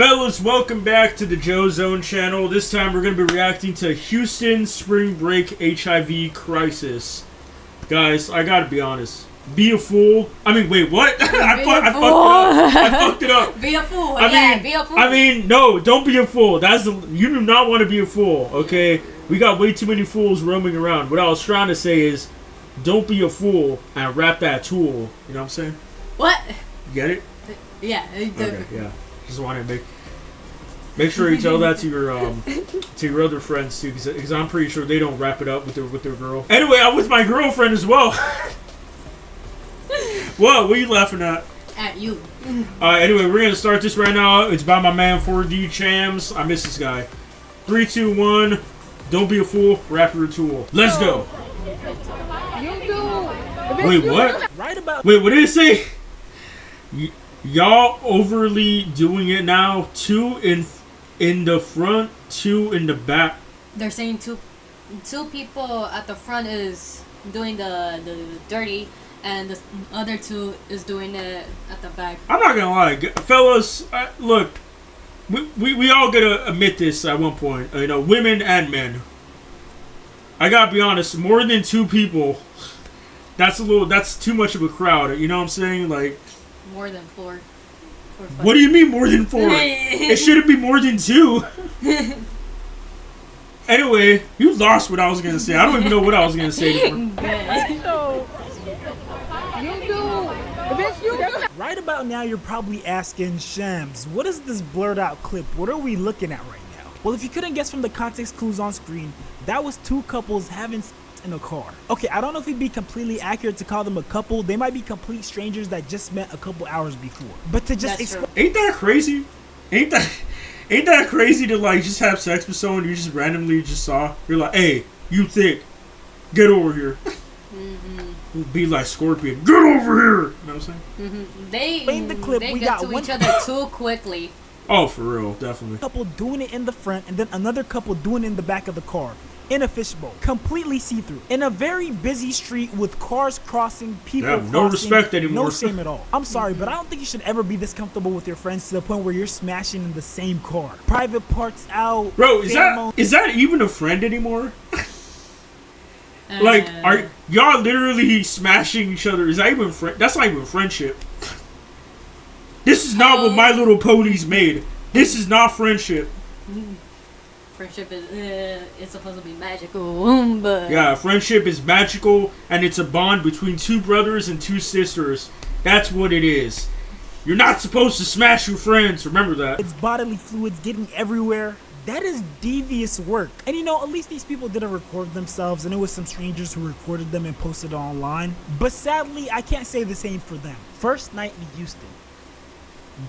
Fellas, welcome back to the Joe Zone channel. This time we're going to be reacting to Houston Spring Break HIV Crisis. Guys, I gotta be honest. Be a fool. I mean, wait, what? I fucked it up. Be a fool. Be a fool. I mean, no, don't be a fool. You do not want to be a fool, okay? We got way too many fools roaming around. What I was trying to say is, don't be a fool and rap that tool. You know what I'm saying? What? You get it? Yeah. Okay, yeah. Just want to make sure you tell that to your other friends too, because I'm pretty sure they don't wrap it up with their girl. Anyway, I'm with my girlfriend as well. What are you laughing at? At you. Anyway, we're gonna start this right now. It's by my man 4D Chams. I miss this guy. 3, 2, 1. Don't be a fool. Rap your tool. Let's go. Wait, what? Wait, what did it say? Y'all overly doing it now. 2 in the front, 2 in the back. They're saying two people at the front is doing the dirty, and the other 2 is doing it at the back. I'm not gonna lie, fellas. Look, we all gotta admit this at one point. You know, women and men. I gotta be honest. More than 2 people. That's too much of a crowd. You know what I'm saying? Like. More than 4. What do you mean more than 4? It shouldn't be more than 2. Anyway, you lost what I was gonna say. I don't even know what I was gonna say before. Right about now, you're probably asking, Shams, what is this blurred out clip? What are we looking at right now? Well, if you couldn't guess from the context clues on screen, that was 2 couples having sex in a car. Okay, I don't know if it'd be completely accurate to call them a couple. They might be complete strangers that just met a couple hours before. But to just explain, ain't that crazy? Ain't that crazy to like just have sex with someone you just randomly just saw? You're like, hey, you thick, get over here. Be like Scorpion, get over here. You know what I'm saying? They get to each other too quickly. Oh, for real, definitely. Couple doing it in the front, and then another couple doing it in the back of the car. In a fishbowl, completely see-through, in a very busy street with cars crossing, people crossing, no respect anymore. No shame at all. I'm sorry, but I don't think you should ever be this comfortable with your friends to the point where you're smashing in the same car. Private parts out. Bro, is that even a friend anymore? Like, are y'all literally smashing each other? Is that even that's not even friendship. This is not what My Little Ponies made. This is not friendship. Friendship is it's supposed to be magical, but yeah, friendship is magical, and it's a bond between 2 brothers and 2 sisters. That's what it is. You're not supposed to smash your friends. Remember that. It's bodily fluids getting everywhere. That is devious work. And you know, at least these people didn't record themselves, and it was some strangers who recorded them and posted it online. But sadly, I can't say the same for them. First night in Houston.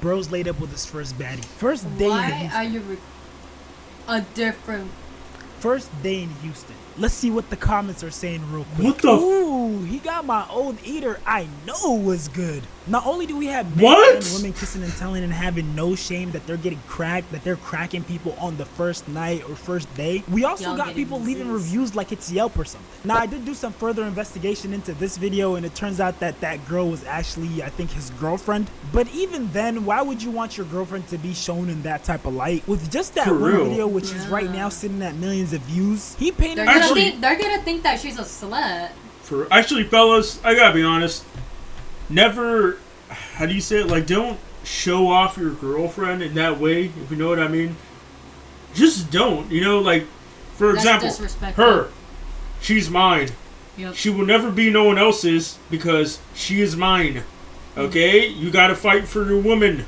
Bro's laid up with his first baddie. First day in Houston. Why are you a different... First day in Houston. Let's see what the comments are saying real quick. What the Ooh, he got my old eater. I know it was good. Not only do we have men and women kissing and telling and having no shame that they're getting cracked, that they're cracking people on the first night or first day, we also got people leaving reviews like it's Yelp or something. Now, I did do some further investigation into this video, and it turns out that that girl was actually, I think, his girlfriend. But even then, why would you want your girlfriend to be shown in that type of light? With just that one video, which is right now sitting at millions of views, he painted... They're gonna think that she's a slut. Actually, fellas, I gotta be honest. Never, how do you say it? Like, don't show off your girlfriend in that way, if you know what I mean. Just don't, you know, like, for example, her, she's mine. Yep. She will never be no one else's because she is mine. Okay? You gotta fight for your woman.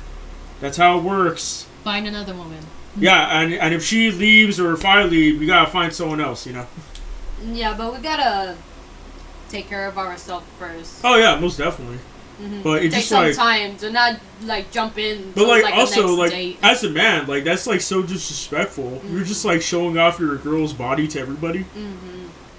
That's how it works. Find another woman. Yeah, and if she leaves or if I leave, we gotta find someone else, you know? Yeah, but we gotta take care of ourselves first. Oh yeah, most definitely. But it just take some time to not like jump in. But like also the next like date. as a man, like that's like so disrespectful. You're just like showing off your girl's body to everybody.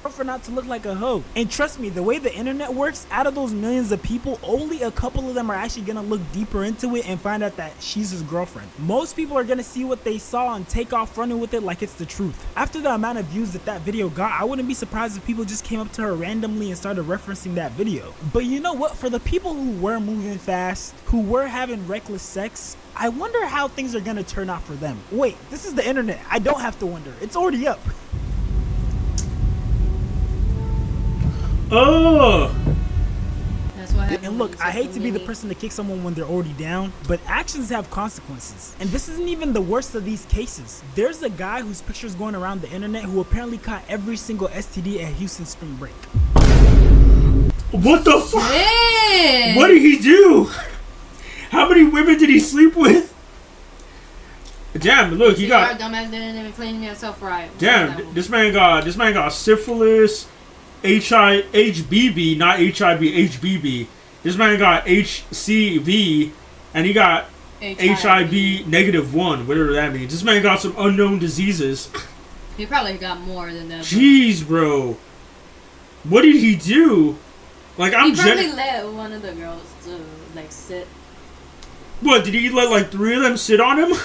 girlfriend out to look like a hoe. And trust me, the way the internet works, out of those millions of people, only a couple of them are actually gonna look deeper into it and find out that she's his girlfriend. Most people are gonna see what they saw and take off running with it like it's the truth. After the amount of views that video got, I wouldn't be surprised if people just came up to her randomly and started referencing that video. But you know what? For the people who were moving fast, who were having reckless sex, I wonder how things are gonna turn out for them. Wait, this is the internet. I don't have to wonder. It's already up. Oh. That's what happened. And look, I hate to be the person to kick someone when they're already down, but actions have consequences. And this isn't even the worst of these cases. There's a guy whose picture is going around the internet who apparently caught every single STD at Houston spring break. What the fuck? Yeah. What did he do? How many women did he sleep with? Damn, look, he got. Our dumbass didn't even clean himself right. Damn, this man got syphilis, HBB, not HIV, HBB. This man got HCV, and he got HIV -1, whatever that means. This man got some unknown diseases. He probably got more than that. Jeez, bro. What did he do? Like, He probably let one of the girls to like sit. What, did he let like 3 of them sit on him?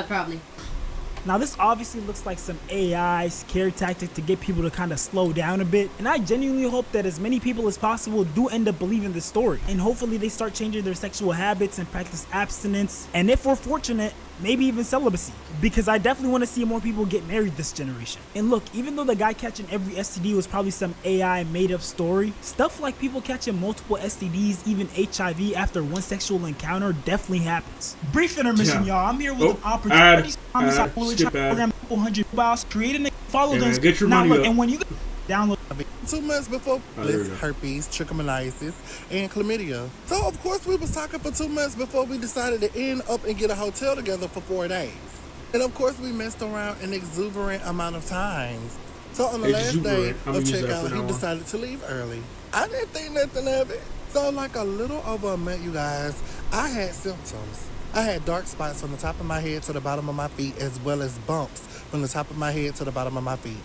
Probably. Now this obviously looks like some AI scare tactic to get people to kind of slow down a bit, and I genuinely hope that as many people as possible do end up believing the story, and hopefully they start changing their sexual habits and practice abstinence, and if we're fortunate, maybe even celibacy, because I definitely want to see more people get married this generation. And look, even though the guy catching every STD was probably some AI made up story, stuff like people catching multiple STDs, even HIV after one sexual encounter definitely happens. Brief intermission, y'all. I'm here with an opportunity. Skip ad. Creating a follow those. Get your now money look, up. and when you download 2 months before herpes, trichomoniasis, and chlamydia. So of course we was talking for 2 months before we decided to end up and get a hotel together for 4 days. And of course we messed around an exuberant amount of times. So on the last day of checkout, he decided to leave early. I didn't think nothing of it. So like a little over a month, you guys, I had symptoms. I had dark spots from the top of my head to the bottom of my feet, as well as bumps from the top of my head to the bottom of my feet.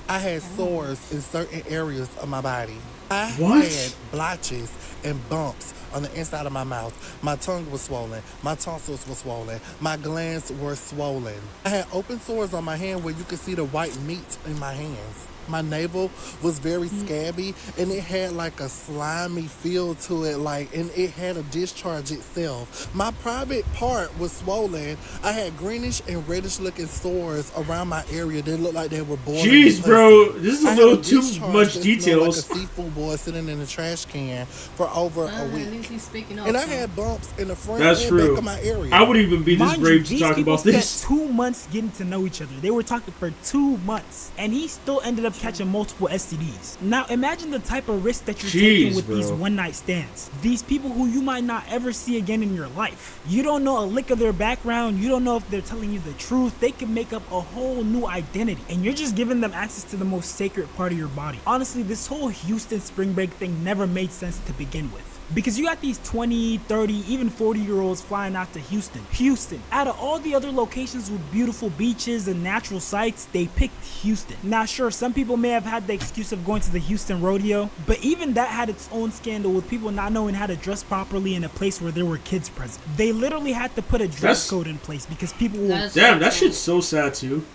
I had sores in certain areas of my body. I had blotches and bumps on the inside of my mouth. My tongue was swollen. My tonsils were swollen. My glands were swollen. I had open sores on my hand where you could see the white meat in my hands. My navel was very scabby, and it had like a slimy feel to it, and it had a discharge itself. My private part was swollen. I had greenish and reddish looking sores around my area. They looked like they were boiling. Jeez, bro, this is a little too much details. Like a seafood boy sitting in a trash can for over a week. At least he's speaking and I had bumps in the front and back of my area. I wouldn't even be this brave to talk about this. Spent 2 months getting to know each other. They were talking for 2 months, and he still ended up catching multiple STDs. Now imagine the type of risk that you're taking with these one-night stands. These people who you might not ever see again in your life. You don't know a lick of their background. You don't know if they're telling you the truth. They can make up a whole new identity, and you're just giving them access to the most sacred part of your body. Honestly, this whole Houston spring break thing never made sense to begin with. Because you got these 20, 30, even 40-year-olds flying out to Houston. Houston. Out of all the other locations with beautiful beaches and natural sights, they picked Houston. Now sure, some people may have had the excuse of going to the Houston rodeo, but even that had its own scandal with people not knowing how to dress properly in a place where there were kids present. They literally had to put a dress code in place because people were... Damn, that shit's so sad too.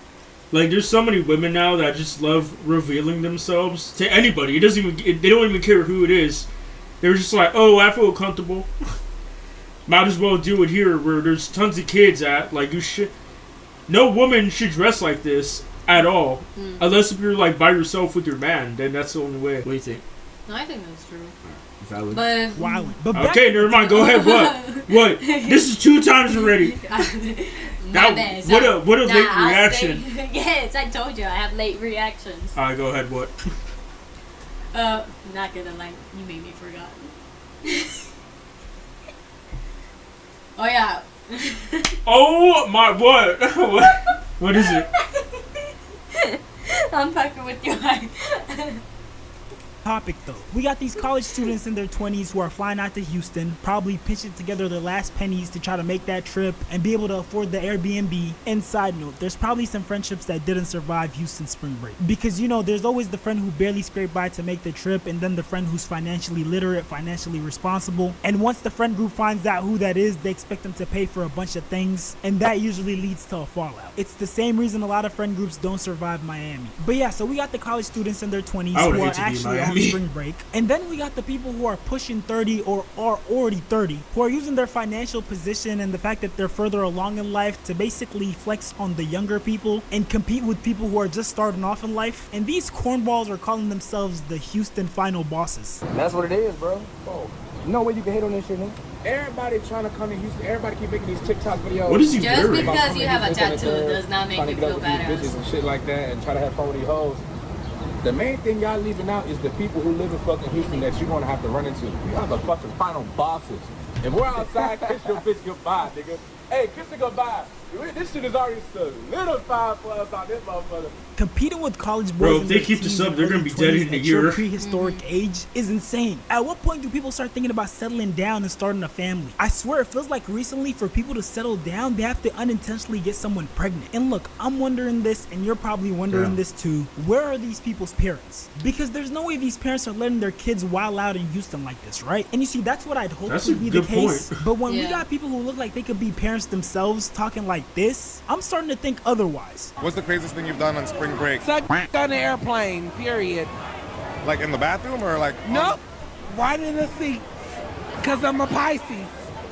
Like, there's so many women now that just love revealing themselves to anybody. They don't even care who it is. They're just like, oh, I feel comfortable. Might as well do it here where there's tons of kids at. Like, no woman should dress like this at all. Unless if you're, like, by yourself with your man. Then that's the only way. What do you think? No, I think that's true. Valid. But okay, never mind. Go ahead. What? This is 2 times already. What a late reaction. Yes, I told you I have late reactions. Alright, go ahead. What? Not gonna lie, you made me forgot. Oh yeah. Oh my, what? What is it? I'm fucking with you. Topic though. We got these college students in their 20s who are flying out to Houston, probably pitching together their last pennies to try to make that trip and be able to afford the Airbnb. And side note, there's probably some friendships that didn't survive Houston spring break. Because there's always the friend who barely scraped by to make the trip, and then the friend who's financially literate, financially responsible. And once the friend group finds out who that is, they expect them to pay for a bunch of things, and that usually leads to a fallout. It's the same reason a lot of friend groups don't survive Miami. But yeah, so we got the college students in their 20s who are actually on spring break. And then we got the people who are pushing 30 or are already 30, who are using their financial position and the fact that they're further along in life to basically flex on the younger people and compete with people who are just starting off in life. And these cornballs are calling themselves the Houston final bosses. That's what it is, bro. Oh, no way you can hate on this shit, man. Everybody trying to come to Houston. Everybody keep making these TikTok videos. What is he Just wearing? because you have a tattoo does not make you feel badass. Bitches and shit like that, and try to have fun with these hoes. The main thing y'all leaving out is the people who live in fucking Houston that you're gonna have to run into. Y'all the fucking final bosses. And we're outside, kiss your bitch goodbye, nigga. Hey, kiss her goodbye. This shit is already solidified for us on this motherfucker. Competing with college boys, bro, if they keep this up, they're gonna be dead in a year. Prehistoric age is insane. At what point do people start thinking about settling down and starting a family? I swear, it feels like recently for people to settle down, they have to unintentionally get someone pregnant. And look, I'm wondering this, and you're probably wondering this too. Where are these people's parents? Because there's no way these parents are letting their kids wild out in Houston like this, right? And you see, that's what I'd hope would be the case. But when we got people who look like they could be parents themselves talking like this, I'm starting to think otherwise. What's the craziest thing you've done on spring break? Suck on the airplane, period. Like in the bathroom or like? Nope. Right in the seat. Because I'm a Pisces.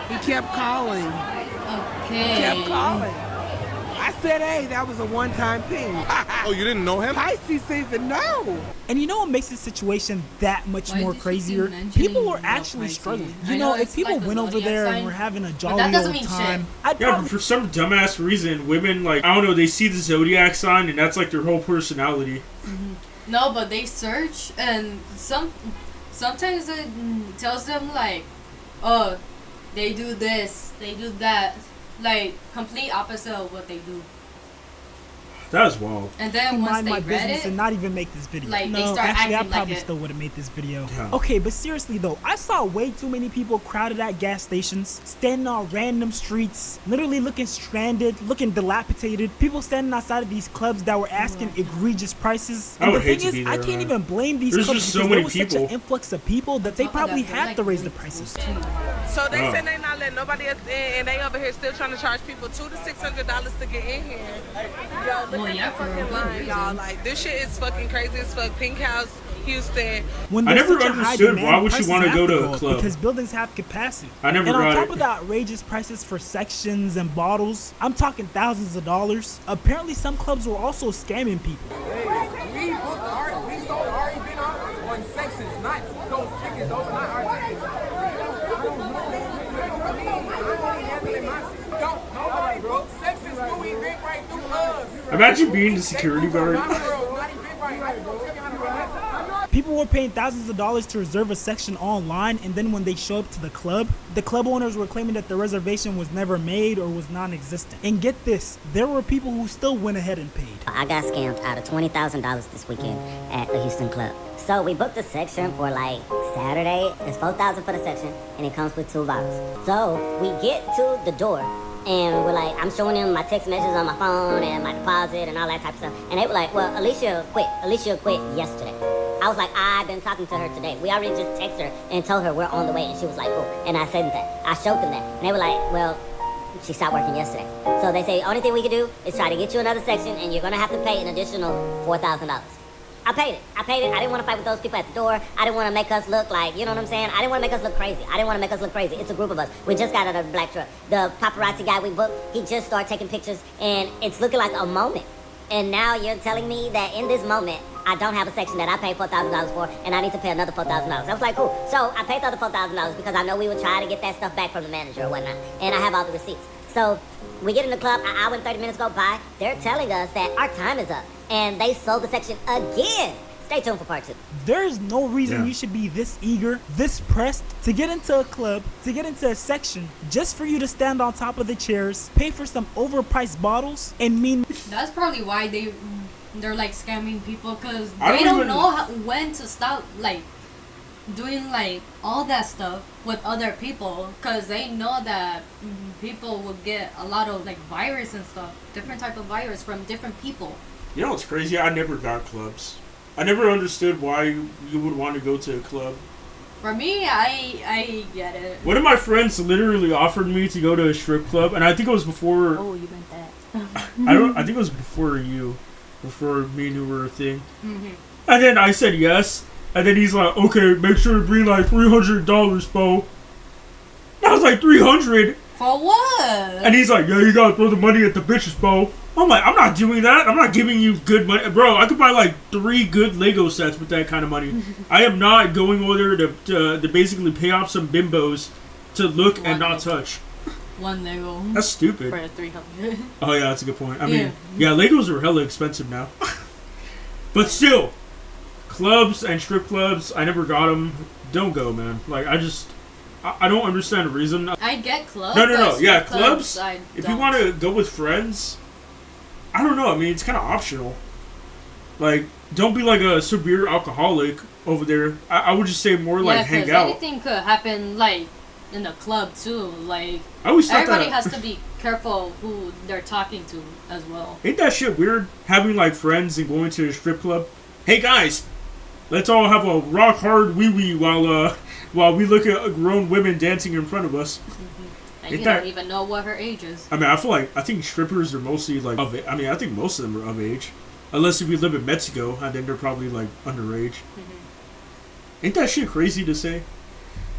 He kept calling. Okay. He kept calling. I said, hey, that was a one-time thing. Oh, you didn't know him? Pisces says no. And what makes this situation that much more crazier? People are actually struggling. If people went over there and were having a jolly old time, but for some dumbass reason, women, like, I don't know, they see the zodiac sign and that's like their whole personality. Mm-hmm. No, but they search and sometimes it tells them like, oh, they do this, they do that. Like, complete opposite of what they do. That was wild. And then once mind they my read business it, and not even make this video. like, no, they start actually, I acting probably like still would have made this video. Yeah. Okay, but seriously though, I saw way too many people crowded at gas stations, standing on random streets, literally looking stranded, looking dilapidated. People standing outside of these clubs that were asking egregious prices. And the thing is, I can't even blame these clubs just so because many there was people. such an influx of people that they probably had to raise the prices. So they said they not letting nobody else in, and they over here still trying to charge people $200 to $600 to get in here. Yo, look at the fucking line, y'all. Like, this shit is fucking crazy as fuck. Pink House, Houston. When I never understood why would you want to go to a club? Because buildings have capacity. I never and got on top it. of the outrageous prices for sections and bottles, I'm talking thousands of dollars. Apparently, some clubs were also scamming people. We booked we sold our event on sections, not those tickets. Those are not our tickets. Nobody booked sections. Who event right through us. Imagine being the security guard. People were paying thousands of dollars to reserve a section online, and then when they show up to the club owners were claiming that the reservation was never made or was non-existent. And get this, there were people who still went ahead and paid. I got scammed out of $20,000 this weekend at a Houston club. So we booked a section for like Saturday. It's $4,000 for the section, and it comes with 2 bottles. So we get to the door, and we're like, I'm showing them my text messages on my phone and my deposit and all that type of stuff. And they were like, well, Alicia quit. Alicia quit yesterday. I was like, I've been talking to her today. We already just texted her and told her we're on the way. And she was like, cool. And I said that. I showed them that. And they were like, well, she stopped working yesterday. So they say, only thing we can do is try to get you another section, and you're going to have to pay an additional $4,000. I paid it. I didn't want to fight with those people at the door. I didn't want to make us look like, you know what I'm saying? I didn't want to make us look crazy. It's a group of us. We just got out of the black truck. The paparazzi guy we booked, he just started taking pictures, and it's looking like a moment. And now you're telling me that in this moment, I don't have a section that I paid $4,000 for, and I need to pay another $4,000. I was like, cool. So I paid the other $4,000 because I know we would try to get that stuff back from the manager or whatnot. And I have all the receipts. So we get in the club, an hour and 30 minutes go by. They're telling us that our time is up, and they sold the section again. Stay tuned for part 2. There is no reason you should be this eager, this pressed to get into a club, to get into a section, just for you to stand on top of the chairs, pay for some overpriced bottles, and That's probably why they they're like scamming people because I they don't don't even- know when to stop like doing like all that stuff with other people because they know that people will get a lot of like virus and stuff, different type of virus from different people. You know what's crazy? I never got clubs. I never understood why you would want to go to a club. For me, I get it. One of my friends literally offered me to go to a strip club, and I think it was before. Oh, you meant that. I think it was before me and you were a thing. Mm-hmm. And then I said yes, and then he's like, "Okay, make sure to bring like $300, Bo." And I was like, $300? For what? And he's like, "Yeah, you gotta throw the money at the bitches, Bo." I'm like, I'm not doing that. I'm not giving you good money. Bro, I could buy like 3 good Lego sets with that kind of money. I am not going over there to basically pay off some bimbos to look and not touch. One Lego. That's stupid. For 300. Oh yeah, that's a good point. I mean, yeah, Legos are hella expensive now. But still, clubs and strip clubs, I never got them. Don't go, man. Like, I don't understand the reason. I get clubs. No. Yeah, clubs. I If you want to go with friends, I don't know. I mean, it's kind of optional. Like, don't be like a severe alcoholic over there. I would just say more like hang out. Anything could happen, like in the club too. Like I always thought everybody that, has to be careful who they're talking to as well. Ain't that shit weird? Having like friends and going to a strip club. Hey guys, let's all have a rock hard wee wee while we look at grown women dancing in front of us. And you don't even know what her age is. I mean, I think strippers are mostly like of it. I mean, I think most of them are of age, unless if you live in Mexico, and then they're probably like underage. Ain't that shit crazy to say?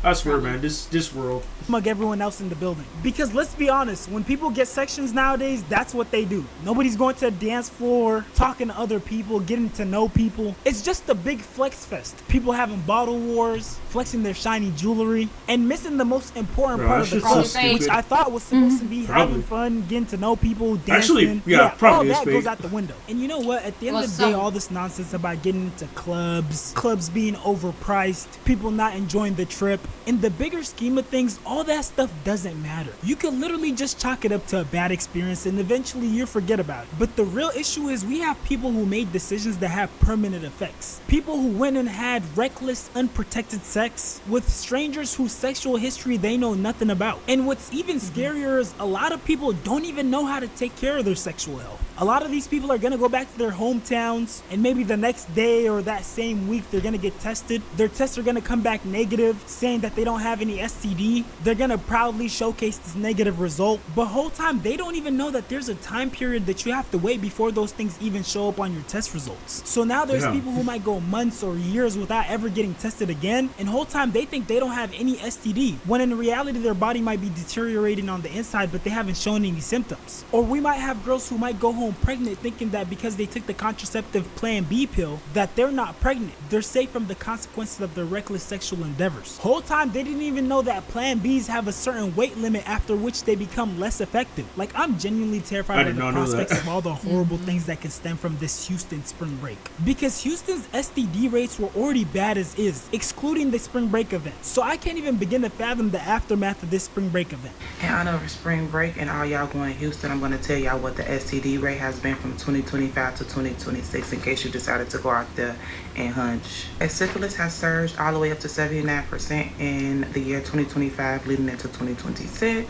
I swear, man, this world. Mug everyone else in the building. Because let's be honest, when people get sections nowadays, that's what they do. Nobody's going to a dance floor, talking to other people, getting to know people. It's just a big flex fest. People having bottle wars, flexing their shiny jewelry, and missing the most important part of the conversation, which I thought was supposed to be having fun, getting to know people, dancing. Actually, yeah, probably all that goes out the window. And you know what? At the end of the day, all this nonsense about getting into clubs being overpriced, people not enjoying the trip, in the bigger scheme of things, all that stuff doesn't matter. You can literally just chalk it up to a bad experience and eventually you'll forget about it. But the real issue is we have people who made decisions that have permanent effects. People who went and had reckless, unprotected sex with strangers whose sexual history they know nothing about. And what's even scarier is a lot of people don't even know how to take care of their sexual health. A lot of these people are gonna go back to their hometowns and maybe the next day or that same week they're gonna get tested. Their tests are gonna come back negative, saying that they don't have any STD. They're gonna proudly showcase this negative result, but whole time they don't even know that there's a time period that you have to wait before those things even show up on your test results. So now there's people who might go months or years without ever getting tested again, and whole time they think they don't have any STD, when in reality their body might be deteriorating on the inside but they haven't shown any symptoms. Or we might have girls who might go home pregnant thinking that because they took the contraceptive Plan B pill that they're not pregnant. They're safe from the consequences of their reckless sexual endeavors. Whole time they didn't even know that Plan Bs have a certain weight limit after which they become less effective. Like, I'm genuinely terrified by the prospects of all the horrible things that can stem from this Houston spring break. Because Houston's STD rates were already bad as is, excluding the spring break event. So I can't even begin to fathom the aftermath of this spring break event. In honor of spring break and all y'all going to Houston, I'm going to tell y'all what the STD rate has been from 2025 to 2026 in case you decided to go out there and hunch. Syphilis has surged all the way up to 79% in the year 2025 leading into 2026.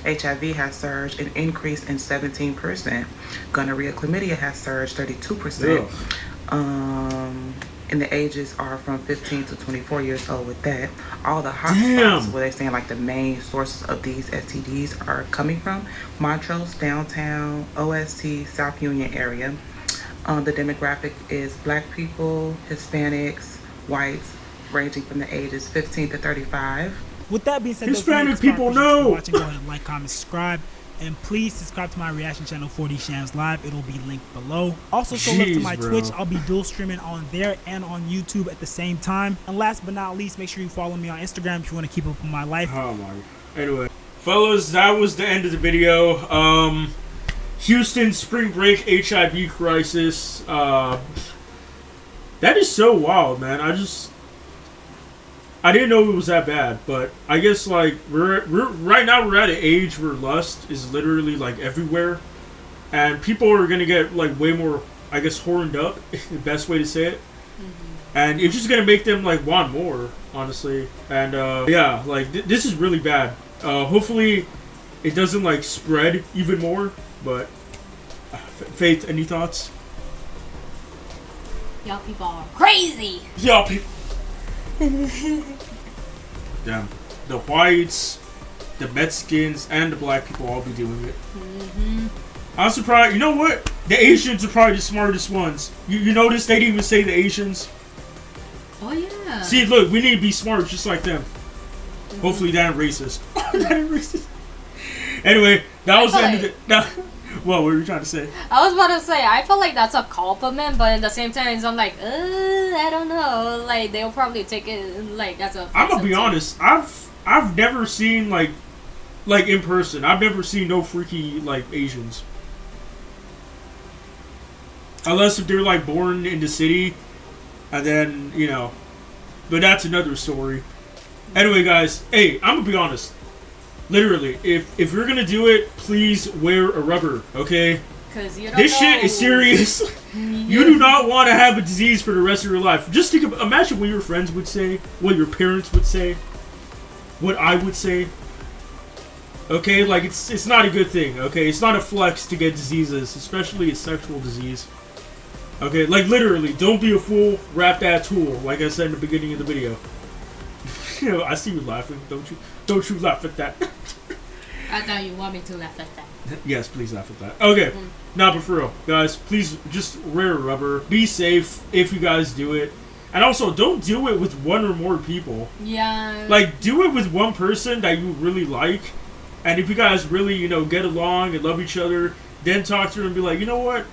HIV has surged and increased in 17%. Gonorrhea, chlamydia has surged 32%. And the ages are from 15 to 24 years old with that. All the hotspots where they're saying like the main sources of these STDs are coming from: Montrose, downtown, OST, South Union area. The demographic is black people, Hispanics, whites, ranging from the ages 15 to 35. With that being said, Hispanic people know. Watching, go ahead and like, comment, subscribe, and please subscribe to my reaction channel, 4D Shams Live. It'll be linked below. Also, show love to my Twitch. I'll be dual streaming on there and on YouTube at the same time. And last but not least, make sure you follow me on Instagram if you want to keep up with my life. Oh my. Anyway, fellas, that was the end of the video. Houston spring break HIV crisis. That is so wild, man. I didn't know it was that bad, but I guess like we're right now we're at an age where lust is literally like everywhere, and people are gonna get like way more I guess, horned up, the best way to say it. And it's just gonna make them like want more, honestly. And yeah, like this is really bad. Hopefully, it doesn't like spread even more. But Faith, any thoughts? Y'all people are crazy. Y'all people. Damn, the whites, the Mexicans, and the black people all be doing it. I'm surprised. You know what? The Asians are probably the smartest ones. You notice they didn't even say the Asians. Oh yeah. See, look, we need to be smart just like them. Hopefully that ain't racist. That ain't racist. Anyway, that was the end of it. What were you trying to say? I was about to say, I feel like that's a compliment, but at the same time, I'm like, I don't know. Like, they'll probably take it like as a. I'm gonna be honest. I've never seen like in person. I've never seen no freaky like Asians. Unless if they're like born in the city, and then but that's another story. Anyway, guys, hey, I'm gonna be honest. Literally, if you're gonna do it, please wear a rubber, okay? Cause you don't this know. shit is serious. You do not want to have a disease for the rest of your life. Just imagine what your friends would say, what your parents would say, what I would say. Okay, like it's not a good thing. Okay, it's not a flex to get diseases, especially a sexual disease. Okay, like literally, don't be a fool. Wrap that tool, like I said in the beginning of the video. I see you laughing. Don't you laugh at that. I thought you want me to laugh at that. Yes, please laugh at that. Okay, but for real, guys, please just wear a rubber. Be safe if you guys do it. And also, don't do it with one or more people. Yeah. Like, do it with one person that you really like. And if you guys really, get along and love each other, then talk to them and be like, you know what?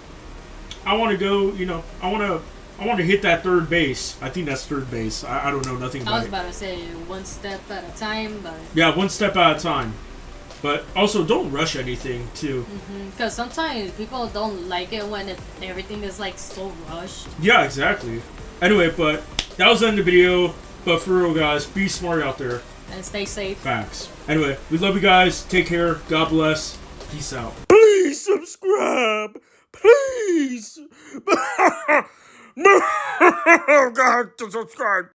I want to go, I want to hit that third base. I think that's third base. I don't know nothing about it. I was about to say one step at a time, but... Yeah, one step at a time. But also, don't rush anything, too. Because sometimes people don't like it when everything is, like, so rushed. Yeah, exactly. Anyway, but that was the end of the video. But for real, guys, be smart out there. And stay safe. Facts. Anyway, we love you guys. Take care. God bless. Peace out. Please subscribe. Please. God, to subscribe.